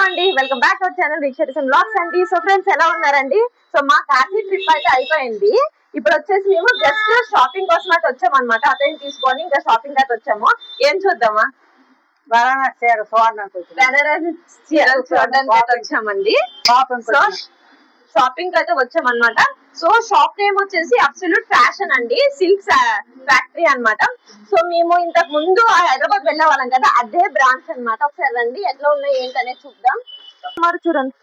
అండి, welcome back to our channel రిక్షరిజం vlogs అండి. సో ఫ్రెండ్స్ ఎలా ఉన్నారండి? సో మా కాశీ ట్రిప్ అయితే అయిపోయింది. ఇప్పుడు వచ్చేసి మేము జస్ట్ షాపింగ్ కోసం అయితే వచ్చామన్నమాట. అతన్ని తీసుకొని ఇంకా షాపింగ్ అయితే వచ్చాము. ఏం చూద్దామా? బనారసి చూడడానికి వచ్చామండి. సో షాపింగ్ అయితే వచ్చామన్నమాట. సో షాప్ నేమ్ వచ్చేసి అబ్సల్యూట్ ఫ్యాషన్ అండి, సిల్క్ ఫ్యాక్టరీ అన్నమాట. సో మేము ఇంతకు ముందు హైదరాబాద్ వెళ్ళే వాళ్ళం కదా, అదే బ్రాంచ్ అన్నమాట. ఒకసారి రండి, ఎట్లా ఉన్నాయి ఏంటనేది చూద్దాం. మరి చూడండి.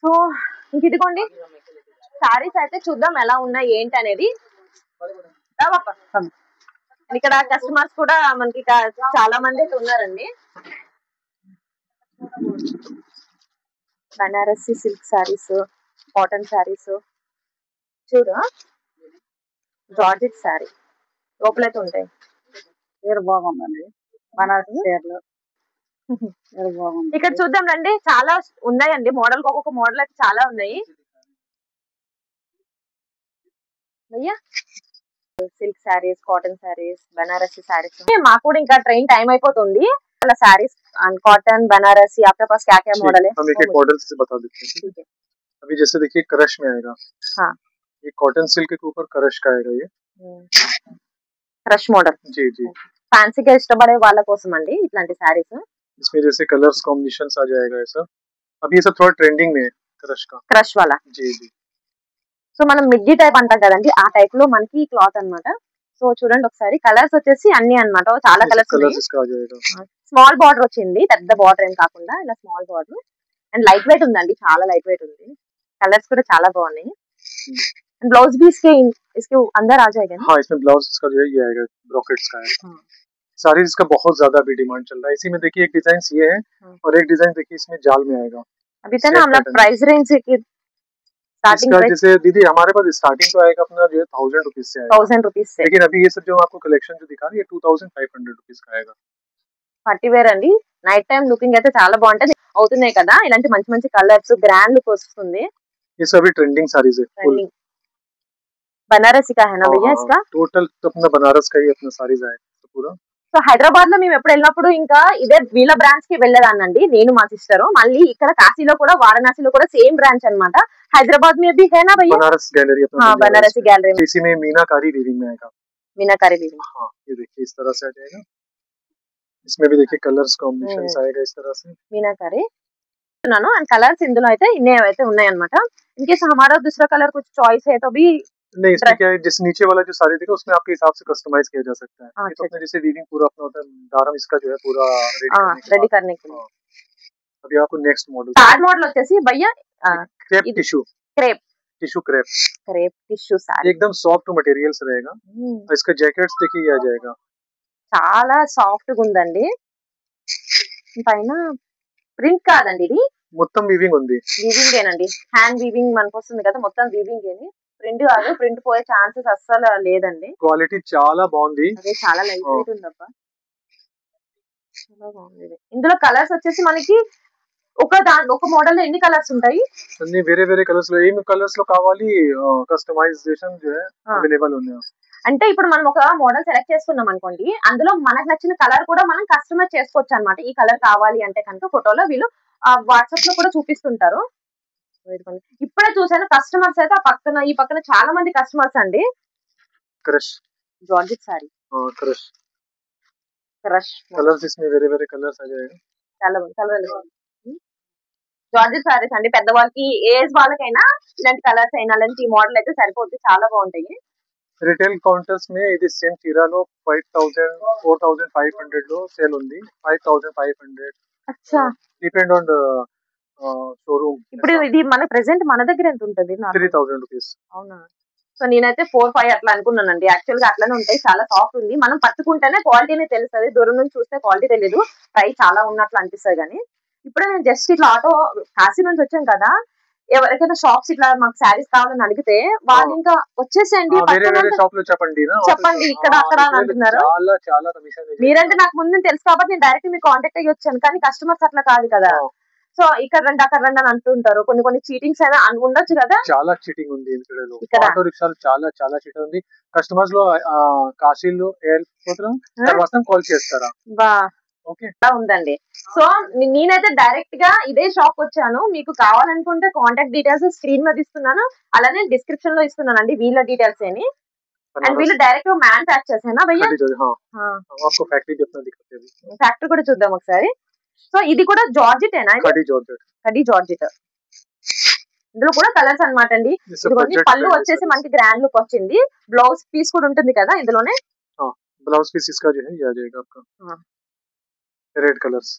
సో ఇంక ఇదిగోండి సారీస్ అయితే చూద్దాం ఎలా ఉన్నాయి ఏంటి అనేది. ఇక్కడ కస్టమర్స్ కూడా మనకి చాలా మంది అయితే ఉన్నారండి. బనారసి సిల్క్ సారీస్, కాటన్ సారీస్, చూడు జార్జెట్ సారీ లోపలైతే ఉంటాయి. చీర బాగుందండి, బనారసి చీరలు బాగుంది. ఇక్కడ చూద్దాం రండి, చాలా ఉన్నాయండి. మోడల్ ఒక్కొక్క మోడల్ అయితే చాలా ఉన్నాయి. అయ్యా సిల్క్ సారీస్, కాటన్ సారీస్, బనారసి సారీస్. మాకు కూడా ఇంకా ట్రైన్ టైం అయిపోతుంది. అలా సారీస్ कॉटन बनारसी आपके पास क्या क्या मॉडल है? हम एक मॉडल से बता देते हैं. ठीक है. अभी जैसे देखिए क्रश में आएगा. हाँ. ये कॉटन सिल्क के ऊपर क्रश का आएगा. ये क्रश मॉडल. जी जी. ఫ్యాన్సీ గా ఇష్టపడే వాళ్ళ కోసం అండి ఇట్లాంటి సారీస్. इसमें जैसे कलर्स कॉम्बिनेशंस आ जाएगा ऐसा. अभी ये सब थोड़ा ट्रेंडिंग में है क्रश का. क्रश वाला. जी जी. సో మనం మిడ్డీ టైప్ అంటాం కదండి, ఆ టైప్ లో మనకి క్లాత్ అన్నమాట. సో చూడండి ఒకసారి, కలర్స్ వచ్చేసి అన్ని అన్నమాట, చాలా కలర్స్ ఉన్నాయి. స్మాల్ బార్డర్ వచ్చింది, పెద్ద బార్డర్ ఏం కాకుండా ఇలా small border. And light weight ఉందండి, చాలా లైట్ వెయిట్ ఉంది. కలర్స్ కూడా చాలా బాగున్నాయి. ब्लाउज भी इसके अंदर आ जाएगा ना? हाँ, इसमें ब्लाउज इसका जो है ये आएगा, ब्रॉकेट्स का है. सारी इसका बहुत ज्यादा भी डिमांड चल रहा है. इसी में देखिए एक डिजाइन ये है और एक डिजाइन देखिए इसमें जाल में आएगा. अभी तो ना हम लोग प्राइस रेंज की स्टार्टिंग जैसे दीदी हमारे पास स्टार्टिंग तो आएगा अपना जो है 1000 रुपीज से आएगा. 1000 रुपीज से. लेकिन अभी ये सब जो आपको कलेक्शन जो दिखा रही है 2500 रुपीज का आएगा. పార్టీ వేర్ అండి, నైట్ టైం లుకింగ్ అయితే చాలా బాగుంటది. అవుతున్నాయి కదా ఇలాంటి మంచి మంచి కలర్స్, గ్రాండ్ లుక్ వస్తుంది. ये सभी ट्रेंडिंग साड़ीज है. ट्रेंडिंग बनारसी का है ना भैया? इसका टोटल तो अपना बनारस का ही अपना साड़ीज है पूरा. సో హైదరాబాద్ లో మేము ఎప్పుడు వెళ్ళినప్పుడు ఇంకా ఇదే వీళ్ళ బ్రాంచ్ కి వెళ్ళేదాన్నండి, నేను మా సిస్టర్. మళ్ళీ ఇక్కడ కాశీలో కూడా, వారణాసిలో కూడా సేమ్ బ్రాంచ్ అన్నమాట. హైదరాబాద్ में भी है ना भैया? बनारस गैलरी अपना. हाँ, बनारसी गैलरी में. इसी में मीनाकारी वीविंग में आएगा. मीनाकारी वीविंग. हाँ, ये देखिए इस तरह से आ जाएगा. इसमें भी देखिए कलर्स कॉम्बिनेशंस आएगा इस तरह से. मीनाकारी అండ్ కలర్స్ ఇందులో అయితే ఇన్నే అయితే ఉన్నాయి అన్నమాట. ఇన్ కేस हमारा दूसरा कलर कुछ चॉइस है तो भी नहीं, इसमें क्या है, जिस नीचे वाला जो साड़ी देखो उसमें आपके हिसाब से कस्टमाइज किया जा सकता है. ये तो अपने जैसे वीविंग पूरा अपना होता है, दारम इसका जो है पूरा रेडी करने के लिए. अभी आपको नेक्स्ट मॉडल, थर्ड मॉडल వచ్చేసి भैया crepe tissue. Crepe tissue crepe. Crepe tissue sari एकदम सॉफ्ट मटेरियल्स रहेगा. और इसका जैकेट्स देखिए आ जाएगा, చాలా సాఫ్ట్ గా ఉందండి. పైన ప్రింట్ కాదండి, ఇది మొత్తం వీవింగ్ ఉంది. వీవింగ్ ఏనండి, హ్యాండ్ వీవింగ్ మనకు వస్తుంది కదా, మొత్తం వీవింగ్ ఏని. ప్రింట్ కాదు, ప్రింట్ పోయే ఛాన్సెస్ అస్సలు లేదండి. క్వాలిటీ చాలా బాగుంది. అదే చాలా లైట్ వెయిట్ ఉందబ్బా, చాలా బాగుంది. ఇందులో కలర్స్ వచ్చేసి మనకి ఒక మోడల్ లో ఎన్ని కలర్స్ ఉంటాయి? అన్ని వేరే వేరే కలర్స్ లో, ఏమి కలర్స్ లో కావాలి కస్టమైజేషన్ जो है అవైలబుల్ ఉన్నాయి. అంటే ఇప్పుడు మనం ఒక మోడల్ సెలెక్ట్ చేసుకున్నాం అనుకోండి, అందులో మనకు నచ్చిన కలర్ కూడా మనం కస్టమైజ్ చేసుకోవచ్చు అన్నమాట. ఈ కలర్ కావాలి అంటే కనుక ఫోటోలో వీళ్ళు వాట్సాప్ లో కూడా చూపిస్తుంటారు. ఇప్పుడే చూసాను కస్టమర్స్ అయితే ఈ పక్కన చాలా మంది కస్టమర్స్ అండి. Crush georgette sorry. Crush crush colours इसमें వేరే వేరే కలర్స్ आ जाएगा. చాలా బాగుంది. జార్జెట్ సారీస్ అండి, పెద్దవాళ్ళకి ఏజ్ వాళ్ళకైనా ఇలాంటి కలర్స్ అయినా ఇలాంటి మోడల్ అయితే సరిపోతుంది, చాలా బాగుంటాయి. రిటైల్ కౌంటర్స్ में ఇది సేమ్ చీరాలో 5000 4500 లో సేల్ ఉంది. 5500. అచ్చా, డిపెండ్ ఆన్ షోరూమ్. ఇప్పుడు ఇది మన ప్రెసెంట్ మన దగ్గర ఎంత ఉంటుంది? 3000 రూపీస్. అవునా? సో నేనైతే 4-5 అట్లా అనుకున్నానండి. యాక్చువల్ గా అట్లానే ఉంటాయి, చాలా సాఫ్ట్ ఉంది. మనం పట్టుకుంటేనే క్వాలిటీనే తెలుస్తుంది, దూరం నుంచి చూస్తే క్వాలిటీ తెలియదు, ప్రైస్ చాలా ఉన్నట్లు అనిపిస్తుంది. కానీ ఇప్పుడు నేను జస్ట్ ఇట్లా ఆటో కాశీ నుంచి వచ్చాను కదా, ఎవరికైనా షాప్స్ ఇట్లా మాకు శారీస్ కావాలని అడిగితే వాళ్ళు ఇంకా వచ్చేసేయండి చెప్పండి ఇక్కడ అక్కడ అని అంటున్నారు. మీరంటే నాకు ముందు తెలుసు కాబట్టి నేను డైరెక్ట్ మీకు కాంటాక్ట్ అయ్యి వచ్చాను, కానీ కస్టమర్స్ అట్లా కాదు కదా. సో ఇక్కడ రండి అక్కడ రండి అని అంటుంటారు. కొన్ని చీటింగ్స్ అయినా ఉండొచ్చు కదా. చాలా చీటింగ్ ఉంది ఇక్కడ. ఆటో రిక్షాలు చాలా చాలా చీటింగ్ ఉంది. కస్టమర్స్ లో కాశీలో ఎయిర్పోర్ట్ లో కాల్ చేస్తారా? ఓకే ఉందండి. సో నేనైతే డైరెక్ట్ గా ఇదే షాప్ వచ్చాను. మీకు కావాలనుకుంటే కాంటాక్ట్ డీటెయిల్స్ స్క్రీన్ మీద ఇస్తున్నాను, అలానే డిస్క్రిప్షన్ లో ఇస్తున్నానండి వీళ్ళ డీటెయిల్స్ ఏని. అండ్ వీళ్ళు డైరెక్ట్ మ్యానుఫ్యాక్చర్స్ ఏనా భయ్యా? आपको फैक्ट्री कितना दिखाते हैं ఫ్యాక్టరీ కూడా చూద్దాం ఒకసారి. సో ఇది కూడా జార్జెట్ ఏనా? खड़ी जॉर्जेट కడి జార్జెట్. ఇందులో కూడా కలర్స్ అన్నమాట అండి. ఇదిగోండి పళ్ళు వచ్చేసి మనకి గ్రాండ్ లుక్ వచ్చింది. బ్లౌజ్ పీస్ కూడా ఉంటుంది కదా ఇందులోనే. ब्लाउज पीस इसका जो है ये आ जाएगा आपका रेड कलर्स.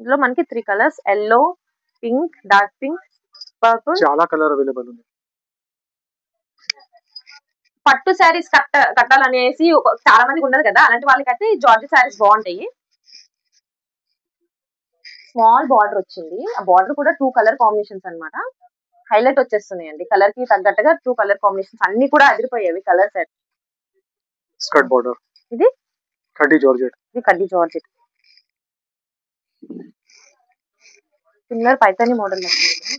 ఇందులో మనకి 3 colours, yellow, pink, dark pink, purple, చాలా కలర్ అవైలబుల్ ఉంది. పట్టు శారీస్ కట్టాలనేసి చాలా మందికి ఉండదు కదా, అలాంటి వాళ్ళకైతే జార్జెట్ శారీస్ బాగుంటాయి. స్మాల్ బార్డర్ వచ్చింది. ఆ బార్డర్ కూడా 2 కలర్ కాంబినేషన్స్ అన్నమాట. హైలైట్ వచ్చేస్తున్నాయండి. కలర్ కి తగ్గట్టుగా 2 కలర్ కాంబినేషన్స్ అన్ని కూడా అదిరిపోయేవి కలర్ సెట్. Skirt border. ఇది కడ్డీ జార్జెట్. ఇది కడ్డీ జార్జెట్. సిమిలర్ పైతాని మోడల్ వచ్చింది.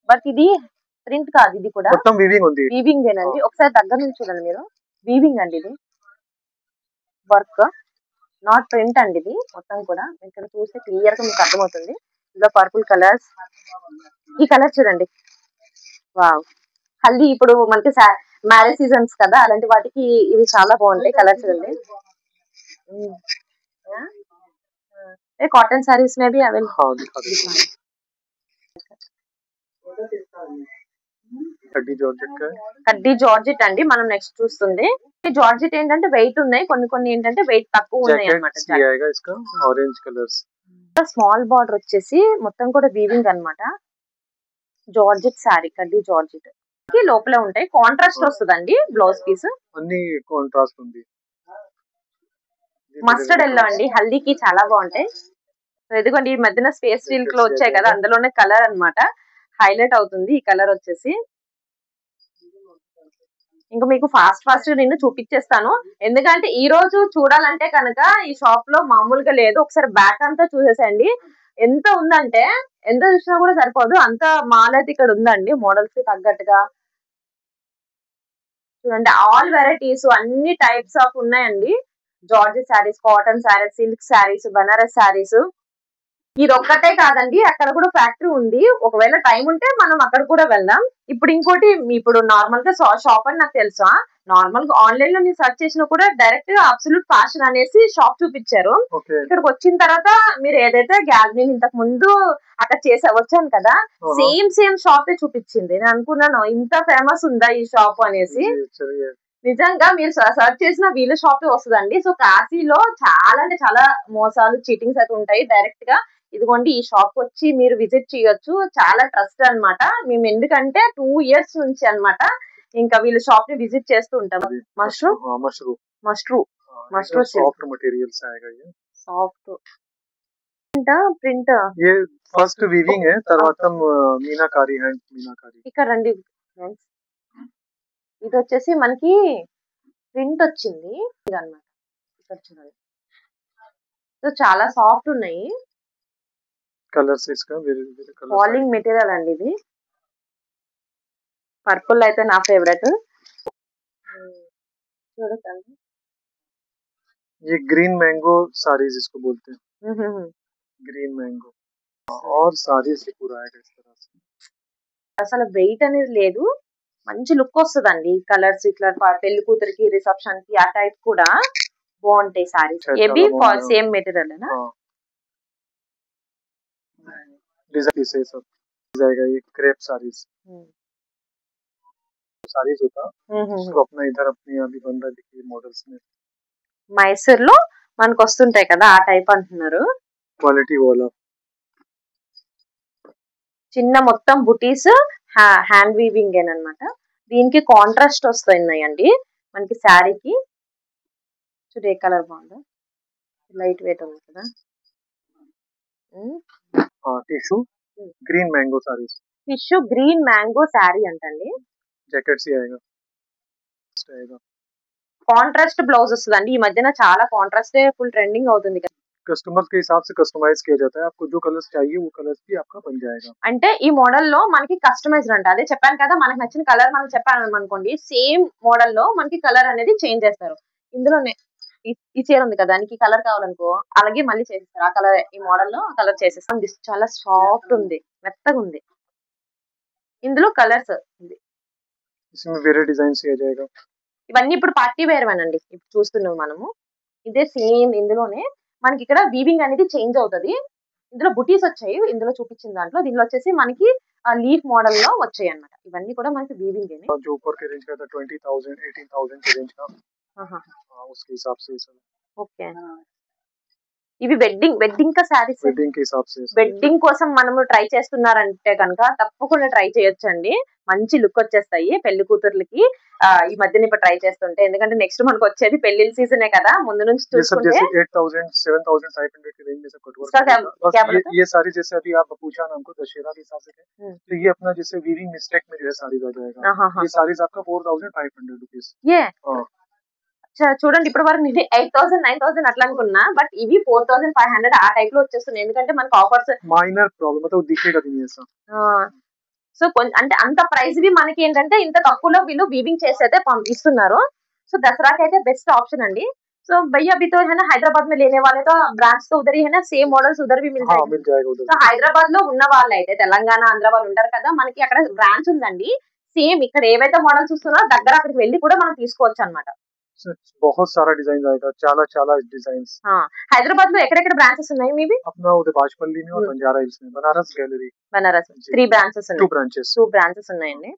బట్ ఇది ప్రింట్ కాదు, ఇది కూడా మొత్తం వీవింగ్ ఉంది. వీవింగ్ ఏనండి. ఒకసారి దగ్గర నుంచి చూడండి మీరు. వీవింగ్ అండి ఇది. వర్క్ నాట్ ప్రింట్ అండి ఇది మొత్తం కూడా. ఇక్కడ చూస్తే క్లియర్ గా మీకు అర్థమవుతుంది. ఇందులో పర్పుల్ కలర్స్, ఈ కలర్ చూడండి. వావ్, హల్దీ ఇప్పుడు మనకి మ్యారేజ్ సీజన్స్ కదా, అలాంటి వాటికి ఇవి చాలా బాగుంటాయి. కలర్ చూడండి. Cotton saris may be available. కడ్డీ జార్జెట్ అండి మనం నెక్స్ట్ చూస్తుంది. జార్జెట్ ఏంటంటే వెయిట్ ఉన్నాయి, కొన్ని ఏంటంటే వెయిట్ తక్కువ ఉన్నాయి అన్నమాట. Orange colours. స్మాల్ బార్డర్ వచ్చేసి మొత్తం కూడా వీవింగ్ అన్నమాట. జార్జెట్ సారీ కడ్డీ జార్జెట్ లోపల ఉంటాయి. కాంట్రాస్ట్ వస్తుందండి బ్లౌజ్ పీస్. అన్ని కాంట్రాస్ట్ ఉంది. మస్టర్డ్ ఎల్లో అండి, హల్దీకి చాలా బాగుంటాయి. ఎందుకంటే ఈ మధ్యన స్పేస్ సిల్క్ లో వచ్చాయి కదా, అందులోనే కలర్ అన్నమాట హైలైట్ అవుతుంది ఈ కలర్ వచ్చేసి. ఇంకా మీకు ఫాస్ట్ నేను చూపించేస్తాను, ఎందుకంటే ఈ రోజు చూడాలంటే కనుక ఈ షాప్ లో మామూలుగా లేదు. ఒకసారి బ్యాక్ అంతా చూసేసండి. ఎంత ఉందంటే ఎంత చూసినా కూడా సరిపోదు, అంత మాల్ అయితే ఇక్కడ ఉందండి. మోడల్స్ కి తగ్గట్టుగా చూడండి. ఆల్ వెరైటీస్ అన్ని టైప్స్ ఆఫ్ ఉన్నాయండి. Georgette saris, cotton saris, silk saris, Banaras saris. ఇది ఒక్కటే కాదండి, అక్కడ కూడా ఫ్యాక్టరీ ఉంది. ఒకవేళ టైం ఉంటే మనం అక్కడ కూడా వెళ్దాం. ఇప్పుడు ఇంకోటి, ఇప్పుడు నార్మల్ గా షాప్ అని నాకు తెలుసా, నార్మల్ గా ఆన్లైన్ లో నేను సెర్చ్ చేసినా కూడా డైరెక్ట్ గా అబ్సల్యూట్ ఫ్యాషన్ అనేసి షాప్ చూపించారు. ఇక్కడికి వచ్చిన తర్వాత మీరు ఏదైతే నేను ఇంతకు ముందు అక్కడ వచ్చాను కదా, సేమ్ షాప్ చూపించింది. నేను అనుకున్నాను ఇంత ఫేమస్ ఉందా ఈ షాప్ అనేసి. నిజంగా మీరు సర్చ్ చేసిన వీళ్ళ షాపే వస్తుందండి. సో కాశీలో చాలా అంటే చాలా మోసాలు, చీటింగ్స్ అయితే ఉంటాయి. డైరెక్ట్ గా ఇదిగోండి ఈ షాప్ వచ్చి మీరు విజిట్ చేయొచ్చు. చాలా ట్రస్ట్ అన్నమాట మేము, ఎందుకంటే 2 years నుంచి అన్నమాట ఇంకా వీళ్ళ షాప్ ని విజిట్ చేస్తూ ఉంటాం. మష్రూమ్ సాఫ్ట్ మటీరియల్స్ आएगा ये సాఫ్ట్ ప్రింట్. ये फर्स्ट वीविंग है, తర్వాత మీనాకారి హ్యాండ్ మీనాకారి. ఇక్కడ రండి ఫ్రెండ్స్, ఇది వచ్చేసి మనకి ప్రింట్ వచ్చింది అన్నమాట. ఇక్కడ చూడండి, సో చాలా సాఫ్ట్ ఉన్నాయి. కలర్స్ ఇస్కా వేరే కలర్స్. ఫాలింగ్ మెటీరియల్ అండి ఇది. పర్పుల్ అయితే నా ఫేవరెట్. చూడండి, ये ग्रीन मैंगो साड़ीज इसको बोलते हैं. ग्रीन मैंगो और साड़ी से पूरा है इस तरह से. అసలు వెయిట్ అనేది లేదు, మంచి లుక్ వస్తుందండి. కలర్స్ ఇట్లా పెళ్లి కూతురికి, రిసెప్షన్ కి ఆ టైప్ కూడా బాగుంటాయి సారీస్. ఏబీ సేమ్ మెటీరియల్ ఏనా? डिजाइन से सब जाएगा. ये क्रेप साड़ीज साड़ीज होता उसको अपना इधर अपने अभी बन रहा देखिए मॉडल्स में. మైసూర్ లో మనకు వస్తుంటాయి కదా ఆ టైప్ అంటున్నారు. క్వాలిటీ వాలా చిన్న మొత్తం బుటీస్ హ్యాండ్ వీవింగ్ ఏనమాట. దీనికి కాంట్రాస్ట్ వస్తున్నాయండి మనకి శారీకి. చూడు ఏ కలర్ బాగుందో, లైట్ వెయిట్ ఉంది కదా. Tissue green mango saris. Tissue green mango sari అంటండి. జాకెట్స్ आएगा. కాంట్రాస్ట్ బ్లౌజ్ వస్తుందండి. ఈ మధ్యన చాలా కాంట్రాస్ట్ ఫుల్ ట్రెండింగ్ అవుతుంది కదా. कस्टमर्स के हिसाब से कस्टमाइज किया जाता है. आपको जो कलर्स चाहिए वो कलर्स भी आपका बन जाएगा. అంటే ఈ మోడల్ లో మనకి కస్టమైజ్డ్ అంట. అదే చెప్పాను కదా, మనకి నచ్చిన కలర్ మనం చెప్పాను అనుకోండి, సేమ్ మోడల్ లో మనకి కలర్ అనేది చేంజ్ చేస్తారు. ఇందులోనే ఈ చీర ఉంది కదా దానికి కలర్ కావాలనుకో అలాగే మళ్ళీ చేసిస్తారు ఆ కలర్ ఈ మోడల్ లో ఆ కలర్ చేసేస్తాం చాలా సాఫ్ట్ ఉంది మెత్తగా ఉంది ఇందులో కలర్స్ ఉంది इसमें वेरे डिजाइन से आ जाएगा ఇవన్నీ ఇప్పుడు పార్టీ వేర్ అనండి ఇప్పుడు చూస్తున్నాం మనము ఇదే సేమ్ ఇందులోనే మనకి ఇక్కడ వీవింగ్ అనేది చేంజ్ అవుతది ఇందులో బుటీస్ వచ్చాయి ఇందులో చూపించిన దాంట్లో దీనిలో వచ్చేసి మనకి లీఫ్ మోడల్ లో వచ్చాయి అన్నమాట ఇవన్నీ కూడా మనకి వీవింగ్ ఏనే जो ऊपर के रेंज का था 20,000 18,000 के रेंज का उसके हिसाब से सब ఓకే ఇవి వెడ్డింగ్ కా సారీస్ वेडिंग के हिसाब से వెడ్డింగ్ కోసం మనము ట్రై చేస్తున్నారంటే కనుక తప్పకుండా ట్రై చేయొచ్చండి మంచి లుక్ వచ్చేస్తాయి పెళ్లి కూతుర్లకి ఈ మధ్యన ఇప్పుడు ట్రై చేస్తుంటే ఎందుకంటే నెక్స్ట్ మనకు వచ్చేది పెళ్లిళ్ళ సీజనే కదా ముందు నుంచి ये सब చూసుకుంటే जैसे 8,000 7,500 के रेंज में सब कटवर्क इसका क्या- बस क्या बोला था? ये सारी जैसे अभी आप पूछा ना हमको दशहरा के हिसाब से थे, तो ये अपना जैसे वीविंग मिस्टेक में जो है सारीज आ जाएगा ये सारीज आपका 4,500 रुपीज ఏ చూడండి ఇప్పటి వరకు నేను 8,000 9,000 అట్లా అనుకున్నా బట్ ఇవి 4,500 ఆ టైప్ లో వచ్చేస్తున్నాయి ఎందుకంటే మనకు ఆఫర్స్ माइनर प्रॉब्लम मतलब दिखेगा भी नहीं ऐसा సో అంటే అంత ప్రైస్ వి మనకి ఏంటంటే ఇంత తక్కువలో వీళ్ళు వీవింగ్ చేసి అయితే ఇస్తున్నారు సో దసరాకి అయితే బెస్ట్ ఆప్షన్ అండి సో भैया अभी तो है ना हैदराबाद में लेने वाले तो ब्रांच तो उधर ही है ना सेम मॉडल्स उधर भी मिल हाँ जाएंगे मिल जाएगा उधर సో హైదరాబాద్ లో ఉన్న వాళ్ళు అయితే తెలంగాణ ఆంధ్ర వాళ్ళు ఉంటారు కదా మనకి అక్కడ బ్రాంచ్ ఉందండి సేమ్ ఇక్కడ ఏవైతే మోడల్స్ చూస్తున్నారో దగ్గర అక్కడికి వెళ్ళి కూడా మనం తీసుకోవచ్చు అన్నమాట बहुत सारा डिजाइन आएगा चाला चाला डिजाइन హైదరాబాద్ లో ఎక్కడెక్కడ బ్రాంచెస్ ఉన్నాయి మీవి अपना उधर बाजपल्ली में और बंजारा हिल्स में Banaras gallery Banaras 3 branches two ఉన్నాయి ब्रांचेस 2 బ్రాంచెస్ ఉన్నాయండి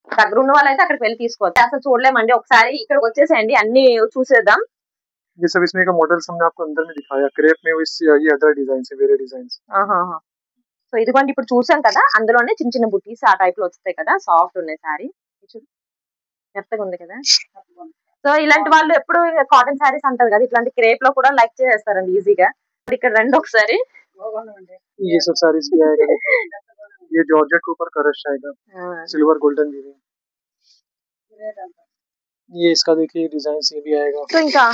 దగ్గర ఉన్న వాళ్ళైతే అక్కడికి వెళ్ళి తీసుకోవచ్చు అసలు చూడలేమండి ఒకసారి ఇక్కడికి వచ్చేసేయండి అన్ని చూసేద్దాం ये सब इसमें का मॉडल्स हमने आपको अंदर में दिखाया क्रेप में इस ये अदर डिजाइन से वेरे डिजाइन సో ఇదిగోండి ఇప్పుడు చూసాం కదా అందులోనే చిన్న చిన్న బుటీస్ ఆ టైప్ లో వస్తాయి కదా సాఫ్ట్ ఉన్నాయి సారీ మెత్తగా ఉంది కదా సో ఇలాంటి వాళ్ళు ఎప్పుడు కాటన్ సారీస్ అంటారు కదా ఇట్లాంటి క్రేప్ లో కూడా లైక్ చేస్తారండి ఈజీగా ఇక్కడ రండి ఒకసారి ये सब सारीज भी आएगा ये जॉर्जेट के ऊपर करश आएगा सिल्वर गोल्डन वीविंग ये इसका देखिए डिजाइन ये भी आएगा సో ఇంకా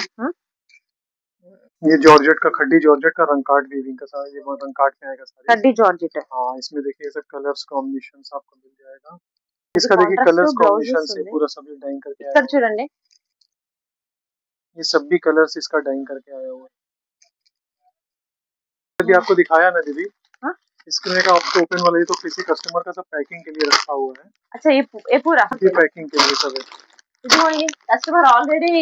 ये जॉर्जेट का खड्डी जॉर्जेट का रंगकाट वीविंग का सारा ये रंगकाट में आएगा सारी కడ్డీ జార్జెట్ हाँ इसमें देखिए सब कलर्स कॉम्बिनेशन आपको मिल जाएगा इसका देखिए कलर्स कॉम्बिनेशन से पूरा सब डाइंग करके आया ఇక్కడ చూడండి ये सब भी कलर्स इसका डाइंग करके आया हुआ है अभी आपको दिखाया ना दीदी इसमें का आपको ओपन वाला ये तो किसी कस्टमर का सब पैकिंग के लिए रखा हुआ है అచ్చా ఏ పూరా ये पैकिंग के लिए सब है ఇదిగోండి కస్టమర్ ఆల్రెడీ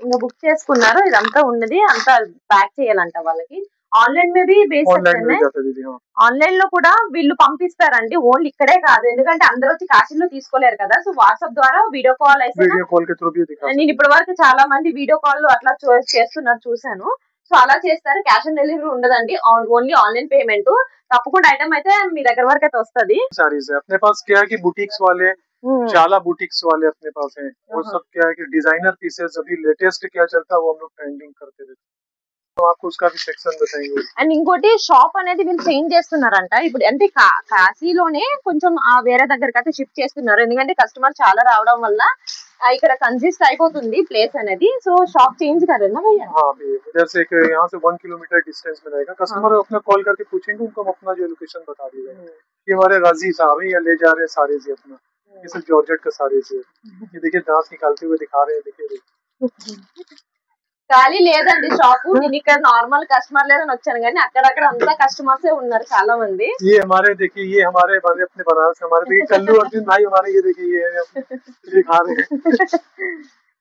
ఇంకా బుక్ చేసుకున్నారు ఇదంతా ఉన్నది అంతా ప్యాక్ చేయాలంట వాళ్ళకి online maybe base online मिल जाता है दीदी हाँ ఆన్లైన్ లో కూడా వీళ్ళు పంపిస్తారండి ఓన్లీ ఇక్కడే కాదు ఎందుకంటే అందరూ వచ్చి కాశీలో తీసుకోలేరు కదా సో వాట్సాప్ ద్వారా వీడియో కాల్ అయితే वीडियो कॉल के थ्रू भी दिखा నేను ఇప్పటి వరకు చాలా మంది వీడియో కాల్ అట్లా చేస్తున్నారు చూసాను సో అలా చేస్తారు క్యాష్ ఆన్ డెలివరీ ఉండదండి ఓన్లీ ఆన్లైన్ పేమెంట్ తప్పకుండా ఐటమ్ అయితే మీ దగ్గర వరకు అయితే వస్తుంది सारीज है अपने पास क्या है कि बुटीक्स वाले चाला बुटीक्स वाले अपने पास हैं वो सब क्या है कि डिजाइनर पीसेस अभी लेटेस्ट क्या चलता है वो हम लोग ट्रेंडिंग करते रहते हैं तो आपको उसका भी सेक्शन बताएंगे అండ్ ఇంకోటి షాప్ అనేది వీళ్ళు చేంజ్ చేస్తున్నారంట ఇప్పుడు అంటే కాశీలోనే కొంచెం వేరే దగ్గరకి అయితే షిఫ్ట్ చేస్తున్నారు ఎందుకంటే కస్టమర్ చాలా రావడం వల్ల ఇక్కడ కన్సిస్ట్ అయిపోతుంది ప్లేస్ అనేది సో షాప్ చేంజ్ కరేనా भैया हाँ अभी इधर से यहाँ से 1 किलोमीटर डिस्टेंस में रहेगा कस्टमर अपना कॉल करके पूछेंगे उनको हम अपना जो लोकेशन बता देंगे ये हमारे राजी साहब है या ले जा रहे हैं सारे से अपना ये सब जॉर्जेट का सारे से ये देखिए दांत निकालते हुए दिखा रहे हैं देखिए ఖాళీ లేదండి షాప్ నేను ఇక్కడ నార్మల్ కస్టమర్ లేదని వచ్చాను కానీ అక్కడక్కడ అంతా కస్టమర్స్ ఉన్నారు చాలా మంది ये हमारे देखिए ये हमारे अपने बनारस हमारे देखिए कल्लू अर्जुन भाई हमारे ये देखिए ये दिखा रहे हैं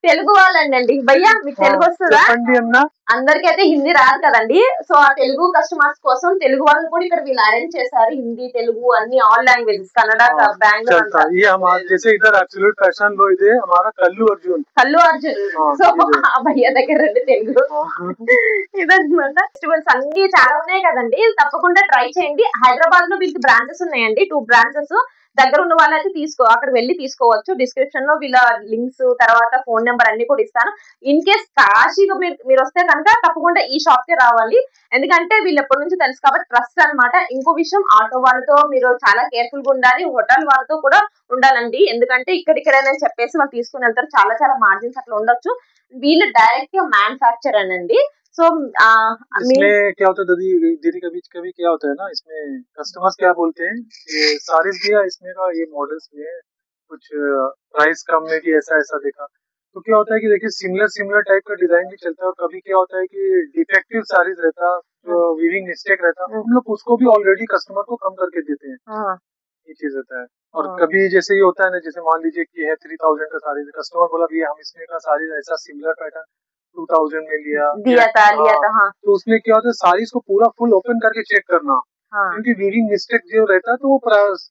తెలుగు వాళ్ళండి భయ్యా మీకు తెలుగు వస్తుందా చెప్పండి అన్న అందరికైతే హిందీ రాదు కదండి సో ఆ తెలుగు కస్టమర్స్ కోసం తెలుగు వాళ్ళని కూడా ఇక్కడ వీళ్ళు అరేంజ్ చేశారు హిందీ తెలుగు అన్ని ఆల్ లాంగ్వేజెస్ కన్నడ బెంగళూరు चलता है ये हमारा जैसे इधर एब्सोल्यूट फैशन लो इधर हमारा कल्लू अर्जुन కల్లు అర్జున్ సో ఆ భయ్య దగ్గర రండి తెలుగు ఇదన్నమాట ఫెస్టివల్స్ అన్ని చాలా ఉన్నాయి కదండి తప్పకుండా ట్రై చేయండి హైదరాబాద్ లో వీళ్ళకి బ్రాంచెస్ ఉన్నాయండి 2 బ్రాంచెస్ దగ్గర ఉన్న వాళ్ళైతే అక్కడ వెళ్ళి తీసుకోవచ్చు డిస్క్రిప్షన్ లో వీళ్ళ లింక్స్ తర్వాత ఫోన్ నెంబర్ అన్ని కూడా ఇస్తాను ఇన్ కేస్ కాశీగా మీరు వస్తే కనుక తప్పకుండా ఈ షాప్ కి రావాలి ఎందుకంటే వీళ్ళు ఎప్పటి నుంచి తెలుసు కాబట్టి ట్రస్ట్ అన్నమాట ఇంకో విషయం ఆటో వాళ్ళతో మీరు చాలా కేర్ఫుల్ గా ఉండాలి హోటల్ వాళ్ళతో కూడా ఉండాలండి ఎందుకంటే ఇక్కడిక్కడేనని చెప్పేసి వాళ్ళు తీసుకుని వెళ్తారు చాలా చాలా మార్జిన్స్ అట్లా ఉండొచ్చు వీళ్ళు డైరెక్ట్ గా మ్యానుఫ్యాక్చర్ అనండి సో इसमें क्या होता है दीदी कभी कभी क्या होता है ना इसमें कस्टमर्स क्या बोलते हैं ये सारीज दिया इसमें का ये मॉडल्स भी है कुछ प्राइस कम में भी ऐसा ऐसा देखा तो क्या होता है कि देखिए सिमिलर टाइप का डिजाइन भी चलता है, और कभी क्या होता है कि डिफेक्टिव साड़ीज रहता, जो वीविंग मिस्टेक रहता, हम लोग उसको भी ऑलरेडी कस्टमर को कम करके देते हैं। हाँ, ये चीज रहता है। और हाँ। कभी जैसे ये होता है ना, जैसे मान लीजिए कि है 3000 का साड़ी, कस्टमर बोला भैया हम इसमें का साड़ी ऐसा सिमिलर पैटर्न 2000 में लिया लिया था हाँ। तो उसमें क्या होता है, साड़ीज को पूरा फुल ओपन करके चेक करना, हाँ, क्योंकि वीविंग मिस्टेक जो रहता है तो वो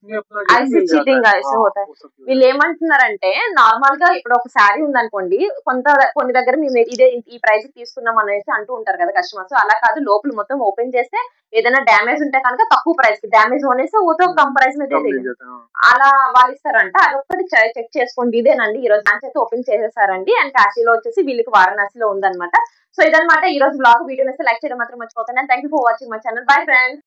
में अपना जो ఐసి मिल जाता చీటింగ్ है। ఐసి हाँ, होता है. वो सब भी వీళ్ళు ఏమంటున్నారంటే నార్మల్ గా ఇప్పుడు ఒక శారీ ఉందనుకోండి, కొన్ని దగ్గర మేము ఇదే ఈ ప్రైస్ తీసుకున్నాం అనేసి అంటూ ఉంటారు కదా కస్టమర్స్. అలా కాదు, లోపల మొత్తం ఓపెన్ చేస్తే ఏదైనా డ్యామేజ్ ఉంటే కనుక తక్కువ ప్రైస్ కి డ్యామేజ్ అనేసి ఓతో కమ్ ప్రైస్ మీద कम मिल जाता है। हाँ। అలా వాళ్ళు ఇస్తారంట. అదొక్కటి చెక్ చేసుకోండి. ఇదేనండి ఈ రోజు బ్రాంచ్ అయితే ఓపెన్ చేసేసారండి. అండ్ కాశీలో వచ్చేసి వీళ్ళకి వారణాసిలో ఉందన్నమాట. సో ఇదన్నమాట ఈ రోజు బ్లాగ్. వీడియో లైక్ చేయడం మాత్రం మర్చిపోకండి. Thank you for watching my channel. Bye friends.